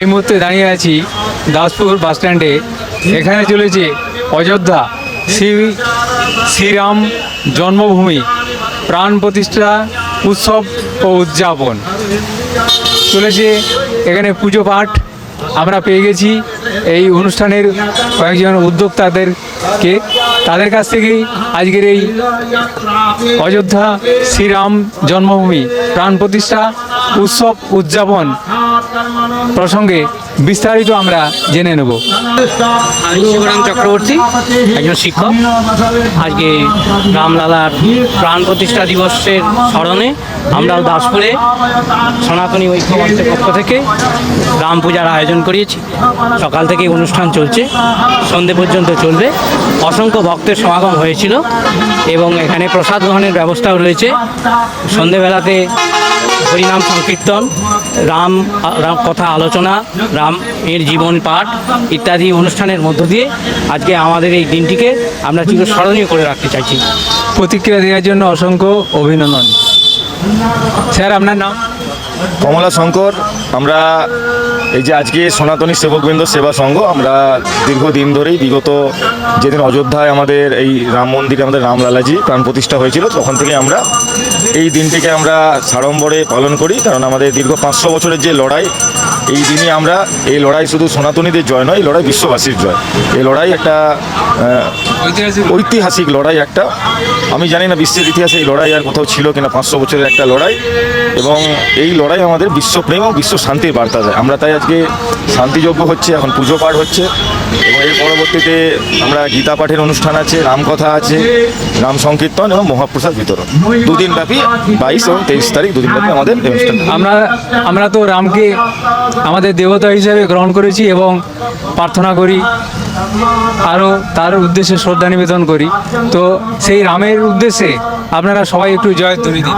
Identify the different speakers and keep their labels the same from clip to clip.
Speaker 1: এই মুহূর্তে দাঁড়িয়ে আছি দাসপুর বাস স্ট্যান্ডে। এখানে চলেছে অযোধ্যা শ্রীরাম জন্মভূমি প্রাণ প্রতিষ্ঠা উৎসব ও উদযাপন চলেছে। এখানে পুজো পাঠ আমরা পেয়ে গেছি এই অনুষ্ঠানের কয়েকজন উদ্যোক্তাদেরকে। তাদের কাছ থেকেই আজকের এই অযোধ্যা শ্রীরাম জন্মভূমি প্রাণ প্রতিষ্ঠা উৎসব উদযাপন প্রসঙ্গে বিস্তারিত আমরা জেনে নেব।
Speaker 2: আমি শিবরাম চক্রবর্তী, একজন শিক্ষক। আজকে রামলালার প্রাণ প্রতিষ্ঠা দিবসের স্মরণে আমরা দাসপুরে সনাতনী ঐক্য মঞ্চের পক্ষ থেকে রাম পূজার আয়োজন করিয়েছি। সকাল থেকে অনুষ্ঠান চলছে, সন্ধে পর্যন্ত চলবে। অসংখ্য ভক্তের সমাগম হয়েছিল এবং এখানে প্রসাদ গ্রহণের ব্যবস্থাও রয়েছে। সন্ধেবেলাতে হরিনাম সংকীর্তন, রাম কথা আলোচনা, রাম এর জীবন পাঠ ইত্যাদি অনুষ্ঠানের মধ্য দিয়ে আজকে আমাদের এই দিনটিকে আমরা চিরস্মরণীয় করে রাখতে চাইছি।
Speaker 1: প্রতিক্রিয়া দেওয়ার জন্য অসংখ্য অভিনন্দন। স্যার, আপনার নাম?
Speaker 3: কমলা শঙ্কর। আমরা এই যে আজকে সনাতনী সেবকবৃন্দ সেবা সংঘ, আমরা দীর্ঘদিন ধরেই বিগত যেদিন অযোধ্যায় আমাদের এই রাম মন্দিরে আমাদের রামলালাজি প্রাণ প্রতিষ্ঠা হয়েছিল, তখন থেকে আমরা এই দিনটিকে আমরা সাড়ম্বরে পালন করি। কারণ আমাদের দীর্ঘ 500 বছরের যে লড়াই, এই দিনই আমরা এই লড়াই শুধু সনাতনীদের জয় নয়, এই লড়াই বিশ্ববাসীর জয়। এই লড়াই একটা ঐতিহাসিক লড়াই। একটা আমি জানি না বিশ্বের ইতিহাসে এই লড়াই আর কোথাও ছিল কিনা। 500 বছরের একটা লড়াই এবং এই লড়াই আমাদের বিশ্বপ্রেম ও বিশ্ব শান্তির বার্তা দেয়। আমরা তাই আজকে শান্তিযজ্ঞ হচ্ছে, এখন পুজো পাঠ হচ্ছে এবং এর পরবর্তীতে আমরা গীতা পাঠের অনুষ্ঠান আছে, রামকথা আছে, রাম সংকীর্তন এবং মহাপ্রসাদ বিতরণ। দুদিন ব্যাপী 22 এবং 23 তারিখ দুদিন ব্যাপী আমাদের অনুষ্ঠান।
Speaker 1: আমরা তো রামকে আমাদের দেবতা হিসেবে গ্রহণ করেছি এবং প্রার্থনা করি, আরও তার উদ্দেশ্যে শ্রদ্ধা নিবেদন করি। তো সেই রামের উদ্দেশ্যে আপনারা সবাই একটু জয়ধ্বনি দিন।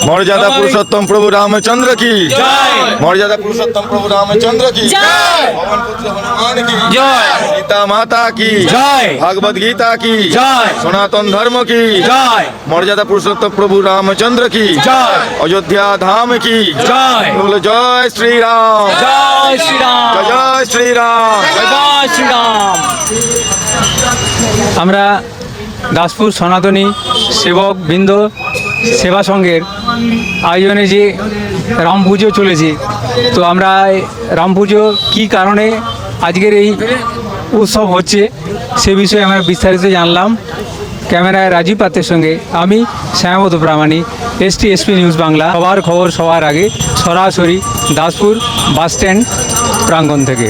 Speaker 3: মর্যাদা পুরুষোত্তম প্রভু রামচন্দ্র কি জয়। মর্যাদা পুরুষোত্তম প্রভু রামচন্দ্র কি জয়। পবন পুত্র হনুমান কি জয়। সীতা মাতা কি জয়। ভাগবত গীতা কি জয়। সনাতন ধর্ম কি জয়। মর্যাদা পুরুষোত্তম প্রভু রামচন্দ্র কি জয়। অযোধ্যা ধাম কি জয়। বলো জয় শ্রীরাম,
Speaker 2: জয় শ্রীরাম,
Speaker 3: জয় শ্রীরাম,
Speaker 2: জয় শ্রীরাম।
Speaker 1: আমরা দাসপুর সনাতনী সেবক বৃন্দ সেবা সংঘের আয়োজনে যে রাম পুজো চলেছে, তো আমরা রাম পুজো কী কারণে আজকের এই উৎসব হচ্ছে সে বিষয়ে আমরা বিস্তারিত জানলাম। ক্যামেরায় রাজীব পাত্রের সঙ্গে আমি শ্যামবত প্রামাণিক, STSP নিউজ বাংলা। সবার খবর সবার আগে, সরাসরি দাসপুর বাস স্ট্যান্ড প্রাঙ্গণ থেকে।